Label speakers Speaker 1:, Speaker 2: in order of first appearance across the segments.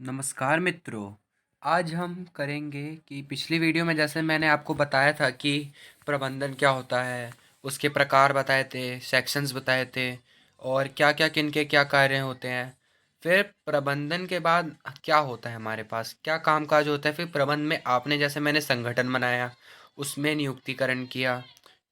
Speaker 1: नमस्कार मित्रों। आज हम करेंगे कि पिछली वीडियो में जैसे मैंने आपको बताया था कि प्रबंधन क्या होता है, उसके प्रकार बताए थे, सेक्शंस बताए थे और क्या क्या किन के क्या कार्य होते हैं। फिर प्रबंधन के बाद क्या होता है, हमारे पास क्या कामकाज होता है। फिर प्रबंध में आपने जैसे मैंने संगठन बनाया, उसमें नियुक्तिकरण किया,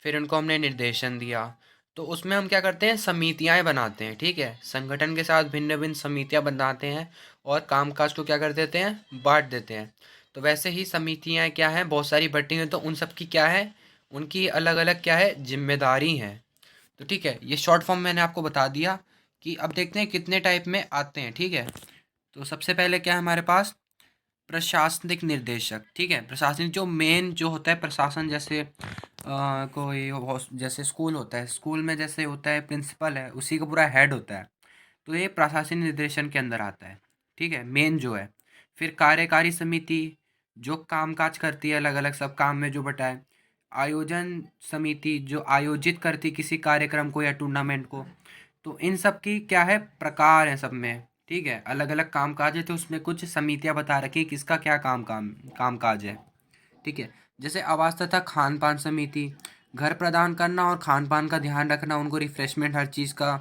Speaker 1: फिर उनको हमने निर्देशन दिया। तो उसमें हम क्या करते हैं, समितियाँ बनाते हैं। ठीक है, संगठन के साथ भिन्न भिन्न समितियाँ बनाते हैं और कामकाज को क्या कर देते हैं, बांट देते हैं। तो वैसे ही समितियाँ क्या हैं, बहुत सारी बटी हैं, तो उन सब की क्या है, उनकी अलग अलग क्या है, जिम्मेदारी है। तो ठीक है, ये शॉर्ट फॉर्म मैंने आपको बता दिया कि अब देखते हैं कितने टाइप में आते हैं। ठीक है, तो सबसे पहले क्या है हमारे पास, प्रशासनिक निर्देशक। ठीक है, प्रशासनिक जो मेन जो होता है प्रशासन, जैसे जैसे स्कूल होता है, स्कूल में जैसे होता है प्रिंसिपल है, उसी का पूरा हेड होता है। तो ये प्रशासनिक निर्देशन के अंदर आता है। ठीक है, मेन जो है। फिर कार्यकारी समिति जो कामकाज करती है, अलग अलग सब काम में जो बटा है। आयोजन समिति जो आयोजित करती किसी कार्यक्रम को या टूर्नामेंट को। तो इन सब की क्या है, प्रकार है सब में। ठीक है, अलग अलग कामकाज है, तो उसमें कुछ समितियां बता रखी किसका क्या कामकाज है। ठीक है, जैसे आवास तथा खान पान समिति, घर प्रदान करना और खान पान का ध्यान रखना, उनको रिफ्रेशमेंट हर चीज़ का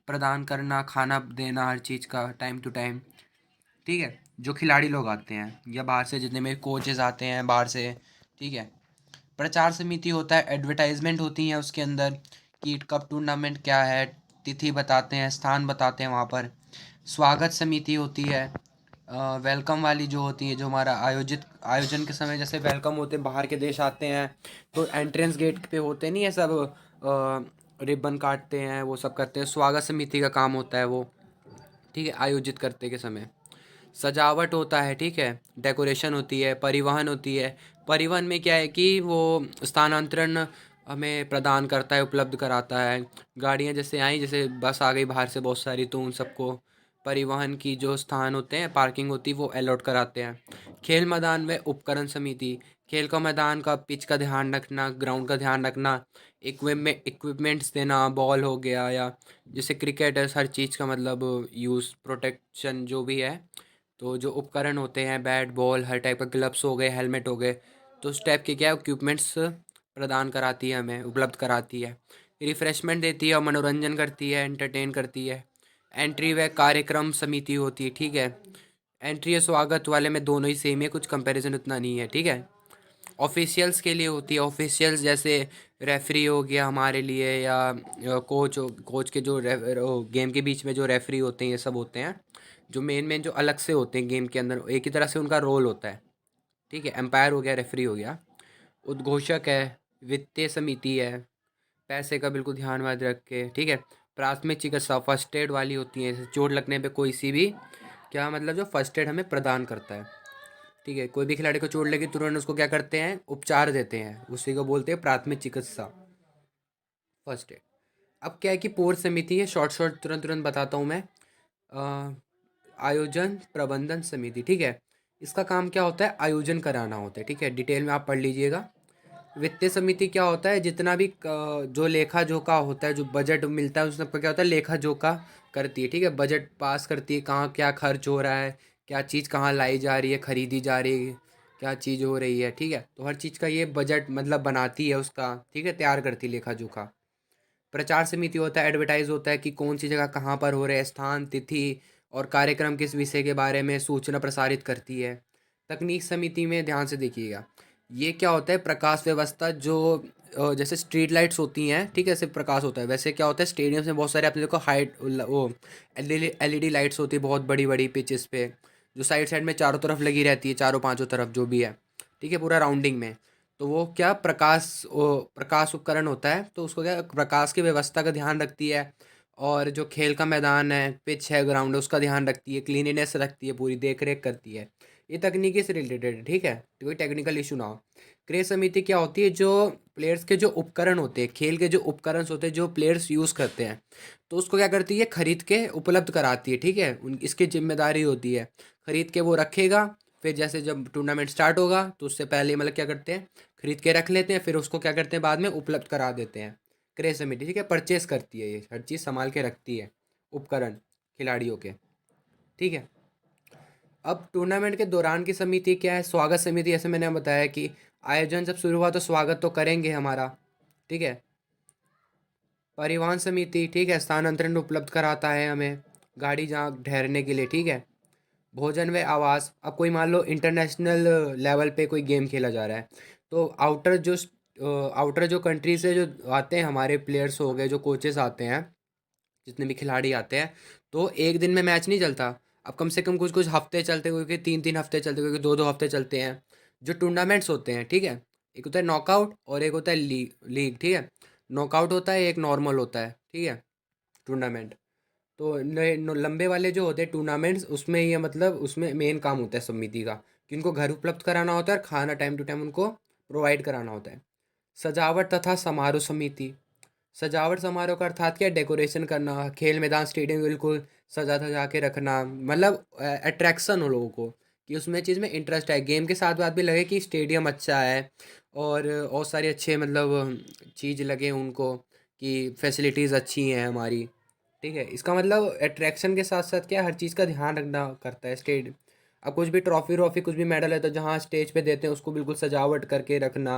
Speaker 1: प्रदान करना, खाना देना हर चीज़ का टाइम टू टाइम। ठीक है, जो खिलाड़ी लोग आते हैं या बाहर से जितने मेरे कोचेस आते हैं बाहर से। ठीक है, प्रचार समिति होता है, एडवर्टाइजमेंट होती हैं उसके अंदर कि कब टूर्नामेंट क्या है, तिथि बताते हैं, स्थान बताते हैं वहाँ पर। स्वागत समिति होती है, वेलकम वाली जो होती है, जो हमारा आयोजन के समय जैसे वेलकम होते हैं, बाहर के देश आते हैं तो एंट्रेंस गेट पे होते नहीं है सब, रिबन काटते हैं, वो सब करते हैं, स्वागत समिति का काम होता है वो। ठीक है, आयोजित करते के समय सजावट होता है। ठीक है, डेकोरेशन होती है, परिवहन होती है। परिवहन में क्या है कि वो स्थानांतरण हमें प्रदान करता है, उपलब्ध कराता है। गाड़ियाँ जैसे आई, जैसे बस आ गई बाहर से बहुत सारी, तो उन सबको परिवहन की जो स्थान होते हैं, पार्किंग होती है, वो अलॉट कराते हैं। खेल मैदान में उपकरण समिति, खेल का मैदान का पिच का ध्यान रखना, ग्राउंड का ध्यान रखना, इक्विपमेंट्स देना, बॉल हो गया या जैसे क्रिकेट है, हर चीज़ का मतलब यूज़, प्रोटेक्शन जो भी है। तो जो उपकरण होते हैं, बैट बॉल हर टाइप का, ग्लव्स हो गए, हेलमेट हो गए, तो उस टाइप के क्या इक्विपमेंट्स प्रदान कराती है, हमें उपलब्ध कराती है। रिफ़्रेशमेंट देती है और मनोरंजन करती है, एंटरटेन करती है। एंट्री व कार्यक्रम समिति होती है। ठीक है, एंट्री और स्वागत वाले में दोनों ही सेम है, कुछ कंपैरिजन उतना नहीं है। ठीक है, ऑफिशियल्स के लिए होती है, ऑफिशियल्स जैसे रेफरी हो गया हमारे लिए, या कोच के जो गेम के बीच में जो रेफरी होते हैं, ये सब होते हैं जो मेन मेन जो अलग से होते हैं गेम के अंदर, एक ही तरह से उनका रोल होता है। ठीक है, एम्पायर हो गया, रेफरी हो गया। उद्घोषक है, वित्तीय समिति है, पैसे का बिल्कुल ध्यान वाद रख के। ठीक है, प्राथमिक चिकित्सा फर्स्ट एड वाली होती है, जैसे चोट लगने पे कोई सी भी क्या मतलब जो फर्स्ट एड हमें प्रदान करता है। ठीक है, कोई भी खिलाड़ी को चोट लगी तुरंत उसको क्या करते हैं, उपचार देते हैं, उसी को बोलते हैं प्राथमिक चिकित्सा, फर्स्ट एड। अब क्या है कि पूर्व समिति है, शॉर्ट शॉर्ट तुरंत तुरंत बताता हूँ मैं। अ, आयोजन प्रबंधन समिति। ठीक है, इसका काम क्या होता है, आयोजन कराना होता है। ठीक है, डिटेल में आप पढ़ लीजिएगा। वित्तीय समिति क्या होता है, जितना भी जो लेखा जोखा होता है, जो बजट मिलता है, उस सबका क्या होता है, लेखा जोखा करती है। ठीक है, बजट पास करती है, कहाँ क्या खर्च हो रहा है, क्या चीज़ कहाँ लाई जा रही है, खरीदी जा रही है, क्या चीज़ हो रही है। ठीक है, तो हर चीज़ का ये बजट मतलब बनाती है उसका। ठीक है, तैयार करती है लेखा जोखा। प्रचार समिति होता है, एडवर्टाइज होता है कि कौन सी जगह कहाँ पर हो रहे हैं, स्थान तिथि और कार्यक्रम किस विषय के बारे में सूचना प्रसारित करती है। तकनीक समिति में ध्यान से देखिएगा, ये क्या होता है, प्रकाश व्यवस्था जो जैसे स्ट्रीट लाइट्स होती हैं। ठीक है, सिर्फ प्रकाश होता है, वैसे क्या होता है स्टेडियम में बहुत सारे अपने देखो हाइट वो एलईडी लाइट्स होती है बहुत बड़ी बड़ी पिचेस पे, जो साइड साइड में चारों तरफ लगी रहती है, चारों पांचों तरफ जो भी है। ठीक है, पूरा राउंडिंग में। तो वो क्या प्रकाश उपकरण होता है, तो उसको क्या प्रकाश की व्यवस्था का ध्यान रखती है। और जो खेल का मैदान है, पिच है, ग्राउंड है, उसका ध्यान रखती है, क्लीनिनेस रखती है, पूरी देख रेख करती है। ये तकनीकी से रिलेटेड है। ठीक है, तो कोई टेक्निकल इशू ना हो। क्रय समिति क्या होती है, जो प्लेयर्स के जो उपकरण होते हैं, खेल के जो उपकरण होते हैं, जो प्लेयर्स यूज़ करते हैं, तो उसको क्या करती है, खरीद के उपलब्ध कराती है। ठीक है, उन इसकी जिम्मेदारी होती है, खरीद के वो रखेगा। फिर जैसे जब टूर्नामेंट स्टार्ट होगा तो उससे पहले मतलब क्या करते हैं, खरीद के रख लेते हैं, फिर उसको क्या करते हैं, बाद में उपलब्ध करा देते हैं। क्रय समिति ठीक है, परचेस करती है, ये हर चीज़ संभाल के रखती है, उपकरण खिलाड़ियों के। ठीक है, अब टूर्नामेंट के दौरान की समिति क्या है? स्वागत समिति, जैसे मैंने बताया कि आयोजन जब शुरू हुआ तो स्वागत तो करेंगे हमारा, ठीक है। परिवहन समिति, ठीक है, स्थानांतरण उपलब्ध कराता है हमें, गाड़ी जहाँ ठहरने के लिए, ठीक है। भोजन व आवास, अब कोई मान लो इंटरनेशनल लेवल पे कोई गेम खेला जा रहा है, तो आउटर जो कंट्री से जो आते हैं हमारे प्लेयर्स हो गए, जो कोचेस आते हैं, जितने भी खिलाड़ी आते हैं, तो एक दिन में मैच नहीं चलता। अब कम से कम कुछ कुछ हफ्ते चलते, क्योंकि 3-3 हफ्ते चलते, क्योंकि 2-2 हफ्ते चलते हैं जो टूर्नामेंट्स होते हैं, ठीक है। एक होता है नॉकआउट और एक होता है लीग, ठीक है। नॉकआउट होता है, एक नॉर्मल होता है, ठीक है, टूर्नामेंट। तो लंबे वाले जो होते हैं टूर्नामेंट्स, उसमें ये मतलब उसमें मेन काम होता है समिति का, कि उनको घर उपलब्ध कराना होता है और खाना टाइम टू टाइम उनको प्रोवाइड कराना होता है। सजावट तथा समारोह समिति, सजावट समारोह का अर्थात क्या है? डेकोरेशन करना, खेल मैदान स्टेडियम बिल्कुल सजा धजा के रखना, मतलब अट्रैक्शन हो लोगों को, कि उसमें चीज़ में इंटरेस्ट है, गेम के साथ बात भी लगे कि स्टेडियम अच्छा है, और सारे अच्छे मतलब चीज़ लगे उनको, कि फैसिलिटीज़ अच्छी हैं हमारी, ठीक है। इसका मतलब अट्रैक्शन के साथ साथ क्या है, हर चीज़ का ध्यान रखना करता है स्टेट। अब कुछ भी ट्रॉफी व्रॉफी कुछ भी मेडल है तो जहाँ स्टेज पे देते हैं उसको बिल्कुल सजावट करके रखना।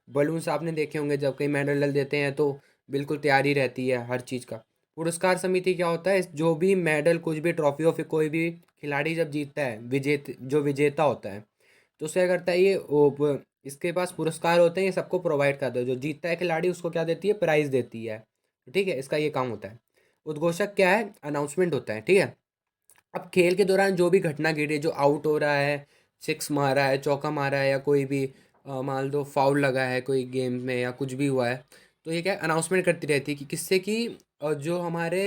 Speaker 1: बलून्स आपने देखे होंगे, जब कहीं मेडल देते हैं तो बिल्कुल तैयारी रहती है हर चीज़ का। पुरस्कार समिति क्या होता है? जो भी मेडल कुछ भी ट्रॉफी वॉफी कोई भी खिलाड़ी जब जीतता है, जो विजेता होता है, तो उसे क्या करता है, ये इसके पास पुरस्कार होते हैं, ये सबको प्रोवाइड करता है। जो जीतता है खिलाड़ी उसको क्या देती है? प्राइज़ देती है, ठीक है। इसका ये काम होता है। उद्घोषक क्या है? अनाउंसमेंट होता है, ठीक है। अब खेल के दौरान जो भी घटना घटी है, जो आउट हो रहा है, सिक्स मारा है, चौका मारा है, या कोई भी मान लो फाउल लगा है कोई गेम में या कुछ भी हुआ है, तो ये क्या अनाउंसमेंट करती रहती है, कि किससे कि जो हमारे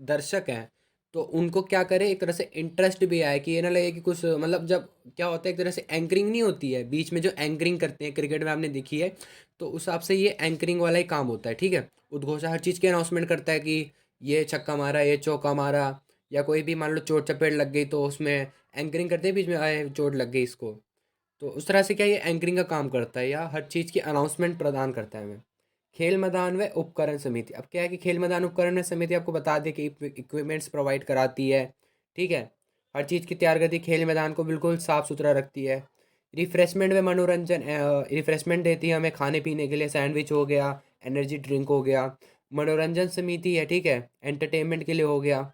Speaker 1: दर्शक हैं, तो उनको क्या करे, एक तरह से इंटरेस्ट भी आए, कि ये ना लगे कि कुछ मतलब, जब क्या होता है एक तरह से एंकरिंग नहीं होती है बीच में, जो एंकरिंग करते हैं क्रिकेट में आपने देखी है, तो उस हिसाब से ये एंकरिंग वाला ही काम होता है, ठीक है। उद्घोषणा हर चीज़ की अनाउंसमेंट करता है, कि ये छक्का मारा, ये चौका मारा, या कोई भी मान लो चोट चपेट लग गई तो उसमें एंकरिंग करते हैं बीच में, आए चोट लग गई इसको, तो उस तरह से क्या ये एंकरिंग का काम करता है, या हर चीज़ की अनाउंसमेंट प्रदान करता है हमें। खेल मैदान व उपकरण समिति, अब क्या है कि खेल मैदान उपकरण समिति आपको बता दे कि इक्विपमेंट्स प्रोवाइड कराती है, ठीक है। हर चीज़ की तैयार करती है, खेल मैदान को बिल्कुल साफ़ सुथरा रखती है। रिफ्रेशमेंट व मनोरंजन, रिफ्रेशमेंट देती है हमें खाने पीने के लिए, सैंडविच हो गया, एनर्जी ड्रिंक हो गया। मनोरंजन समिति है, ठीक है, एंटरटेनमेंट के लिए हो गया,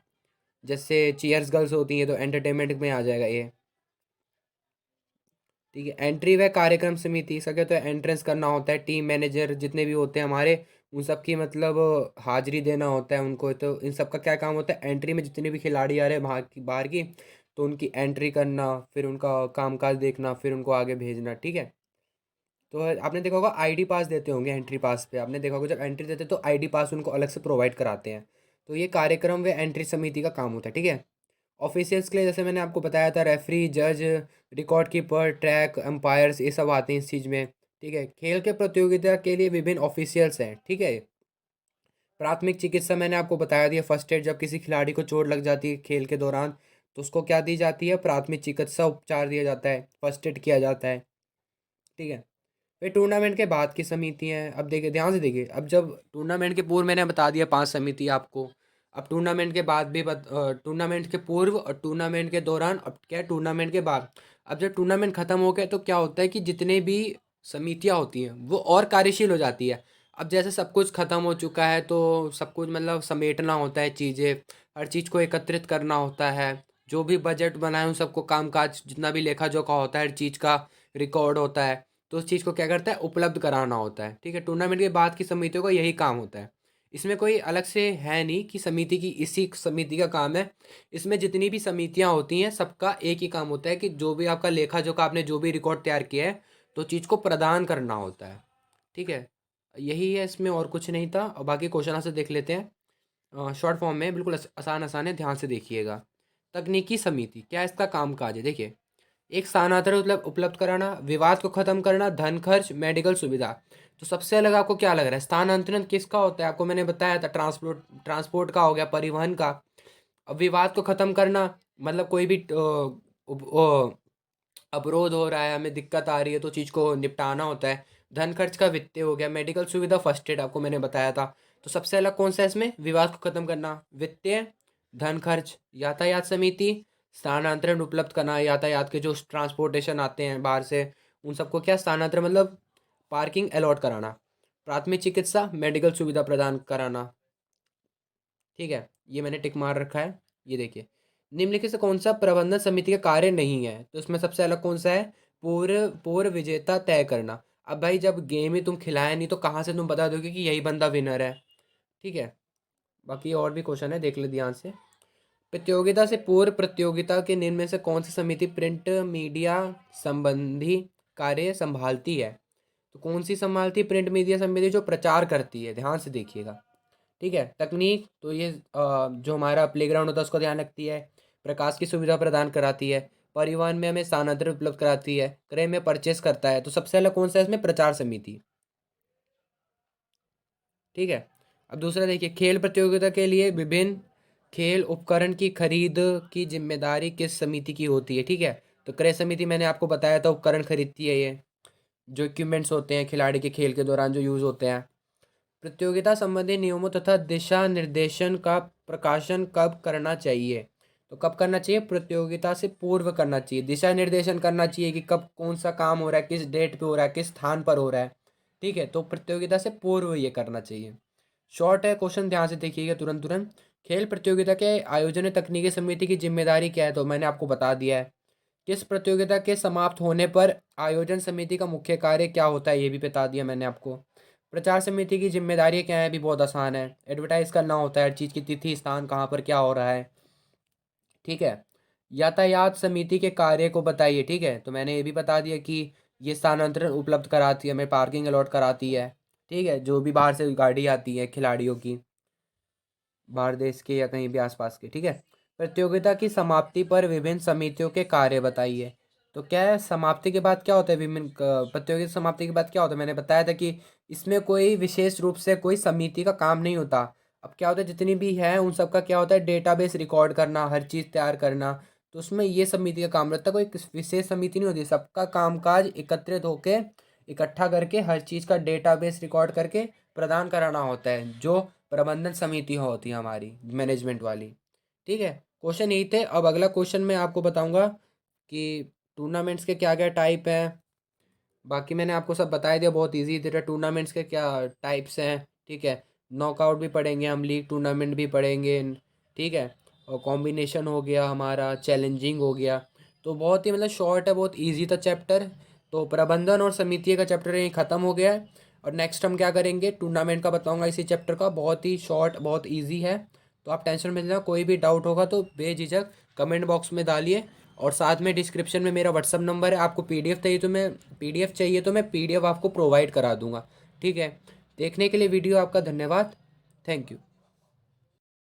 Speaker 1: जैसे चीयर्स गर्ल्स होती हैं तो एंटरटेनमेंट में आ जाएगा ये, ठीक है। एंट्री व कार्यक्रम समिति, इसका क्या होता है? एंट्रेंस करना होता है, टीम मैनेजर जितने भी होते हैं हमारे, उन सब की मतलब हाजिरी देना होता है उनको, तो इन सब का क्या काम होता है? एंट्री में जितने भी खिलाड़ी आ रहे हैं बाहर की, तो उनकी एंट्री करना, फिर उनका कामकाज देखना, फिर उनको आगे भेजना, ठीक है। तो आपने देखा होगा आईडी पास देते होंगे एंट्री पास पे, आपने देखा होगा जब एंट्री देते हैं तो आईडी पास उनको अलग से प्रोवाइड कराते हैं। तो ये कार्यक्रम व एंट्री समिति का काम होता है, ठीक है। ऑफिशियल्स के लिए जैसे मैंने आपको बताया था, रेफरी, जज, रिकॉर्ड कीपर, ट्रैक एम्पायर्स, ये सब आते हैं इस चीज़ में, ठीक है। खेल के प्रतियोगिता के लिए विभिन्न ऑफिशियल्स हैं, ठीक है। प्राथमिक चिकित्सा मैंने आपको बताया दिया, फर्स्ट एड, जब किसी खिलाड़ी को चोट लग जाती है खेल के दौरान तो उसको क्या दी जाती है? प्राथमिक चिकित्सा उपचार दिया जाता है, फर्स्ट एड किया जाता है, ठीक है। फिर टूर्नामेंट के बाद की समिति हैं, अब देखिए ध्यान से देखिए, अब जब टूर्नामेंट के पूर्व मैंने बता दिया 5 समिति आपको, अब टूर्नामेंट के बाद भी टूर्नामेंट के पूर्व और टूर्नामेंट के दौरान, अब क्या है टूर्नामेंट के बाद। अब जब टूर्नामेंट खत्म हो गया तो क्या होता है कि जितने भी समितियां होती हैं वो और कार्यशील हो जाती है। अब जैसे सब कुछ खत्म हो चुका है तो सब कुछ मतलब समेटना होता है चीज़ें, हर चीज़ को एकत्रित करना होता है, जो भी बजट बनाए उन सबको, कामकाज जितना भी लेखा जोखा होता है, हर चीज़ का रिकॉर्ड होता है, तो उस चीज़ को क्या करता है? उपलब्ध कराना होता है, ठीक है। टूर्नामेंट के बाद की समितियों का यही काम होता है। इसमें कोई अलग से है नहीं कि समिति की इसी समिति का काम है। इसमें जितनी भी समितियां होती हैं सबका एक ही काम होता है, कि जो भी आपका लेखा जोखा, आपने जो भी रिकॉर्ड तैयार किया है तो चीज़ को प्रदान करना होता है, ठीक है। यही है इसमें, और कुछ नहीं था। और बाकी क्वेश्चन आंसर देख लेते हैं शॉर्ट फॉर्म में, बिल्कुल आसान आसान है, ध्यान से देखिएगा। तकनीकी समिति क्या है? इसका काम काज है, देखिए, एक स्थानांतरण उपलब्ध कराना, विवाद को खत्म करना, धन खर्च, मेडिकल सुविधा। तो सबसे अलग आपको क्या लग रहा है? स्थानांतरण किसका होता है? आपको मैंने बताया था, ट्रांसपोर्ट का हो गया, परिवहन का। अब विवाद को खत्म करना, मतलब कोई भी अवरोध हो रहा है, हमें दिक्कत आ रही है तो चीज़ को निपटाना होता है। धन खर्च का वित्तीय हो गया, मेडिकल सुविधा, फर्स्ट एड आपको मैंने बताया था। तो सबसे अलग कौन सा है इसमें? विवाद को खत्म करना, वित्तीय, धन खर्च। यातायात समिति,
Speaker 2: स्थानांतरण उपलब्ध कराना, यातायात के जो ट्रांसपोर्टेशन आते हैं बाहर से, उन सबको क्या स्थानांतरण मतलब पार्किंग अलॉट कराना। प्राथमिक चिकित्सा, मेडिकल सुविधा प्रदान कराना। ठीक है, ये मैंने टिक मार रखा है। ये देखिए, निम्नलिखित से कौन सा प्रबंधन समिति का कार्य नहीं है, तो इसमें सबसे अलग कौन सा है, पूर्व पूर्व विजेता तय करना। अब भाई जब गेम ही तुम खिलाए नहीं तो कहाँ से तुम बता दोगे कि यही बंदा विनर है। ठीक है, बाकी और भी क्वेश्चन है, देख ले ध्यान से। प्रतियोगिता से पूर्व प्रतियोगिता के निम्न में से कौन सी समिति प्रिंट मीडिया संबंधी कार्य संभालती है, तो कौन सी संभालती है प्रिंट मीडिया समिति, जो प्रचार करती है, ध्यान से देखिएगा। ठीक है, तकनीक तो ये जो हमारा प्लेग्राउंड होता है उसको ध्यान रखती है। प्रकाश की सुविधा प्रदान कराती है। परिवहन में हमें स्थानांतरण उपलब्ध कराती है। क्रय में परचेस करता है। तो सबसे अलग कौन सा है इसमें, प्रचार समिति। ठीक है, अब दूसरा देखिए, खेल प्रतियोगिता के लिए विभिन्न खेल उपकरण की खरीद की जिम्मेदारी किस समिति की होती है। ठीक है, तो क्रय समिति मैंने आपको बताया था उपकरण खरीदती है, ये जो इक्विपमेंट्स होते हैं खिलाड़ी के खेल के दौरान जो यूज़ होते हैं। प्रतियोगिता संबंधी नियमों तथा दिशा निर्देशन का प्रकाशन कब करना चाहिए, तो कब करना चाहिए, प्रतियोगिता से पूर्व करना चाहिए। दिशा निर्देशन करना चाहिए कि कब कौन सा काम हो रहा है, किस डेट पे हो रहा है, किस स्थान पर हो रहा है। ठीक है, तो प्रतियोगिता से पूर्व ये करना चाहिए। शॉर्ट है क्वेश्चन, ध्यान से देखिएगा तुरंत तुरंत। खेल प्रतियोगिता के आयोजन में तकनीकी समिति की जिम्मेदारी क्या है, तो मैंने आपको बता दिया है। किस प्रतियोगिता के समाप्त होने पर आयोजन समिति का मुख्य कार्य क्या होता है, ये भी बता दिया मैंने आपको। प्रचार समिति की जिम्मेदारी क्या है, भी बहुत आसान है, एडवर्टाइज करना होता है हर चीज़ की तिथि स्थान कहाँ पर क्या हो रहा है। ठीक है, यातायात समिति के कार्य को बताइए। ठीक है, तो मैंने ये भी बता दिया कि ये स्थानांतरण उपलब्ध कराती है, हमें पार्किंग अलॉट कराती है। ठीक है, जो भी बाहर से गाड़ी आती है खिलाड़ियों की, बाहर देश के या कहीं भी आसपास के। ठीक है, प्रतियोगिता की समाप्ति पर विभिन्न समितियों के कार्य बताइए। तो क्या है, समाप्ति के बाद क्या होता है, विभिन्न प्रतियोगिता समाप्ति के बाद क्या होता है, मैंने बताया था कि इसमें कोई विशेष रूप से कोई समिति का काम नहीं होता। अब क्या होता है, जितनी भी है उन सबका क्या होता है, डेटाबेस रिकॉर्ड करना, हर चीज़ तैयार करना। तो उसमें ये समिति का काम रहता है, कोई विशेष समिति नहीं होती, सबका कामकाज एकत्रित होके इकट्ठा करके हर चीज़ का डेटाबेस रिकॉर्ड करके प्रदान कराना होता है, जो प्रबंधन समिति होती है हमारी मैनेजमेंट वाली। ठीक है, क्वेश्चन यही थे। अब अगला क्वेश्चन मैं आपको बताऊंगा कि टूर्नामेंट्स के क्या क्या टाइप हैं। बाकी मैंने आपको सब बता दिया, बहुत इजी थे। टूर्नामेंट्स के क्या टाइप्स हैं, ठीक है, नॉकआउट भी पढ़ेंगे हम, लीग टूर्नामेंट भी पढ़ेंगे। ठीक है, और कॉम्बिनेशन हो गया हमारा, चैलेंजिंग हो गया। तो बहुत ही मतलब शॉर्ट है, बहुत इजी था चैप्टर। तो प्रबंधन और समिति का चैप्टर यहीं ख़त्म हो गया है। और नेक्स्ट हम क्या करेंगे, टूर्नामेंट का बताऊंगा इसी चैप्टर का, बहुत ही शॉर्ट बहुत ईजी है। तो आप टेंशन में लेना, कोई भी डाउट होगा तो बेझिझक कमेंट बॉक्स में डालिए। और साथ में डिस्क्रिप्शन में मेरा व्हाट्सअप नंबर है, आपको पीडीएफ चाहिए तो मैं पीडीएफ आपको प्रोवाइड करा दूंगा। ठीक है, देखने के लिए वीडियो आपका धन्यवाद। Thank you.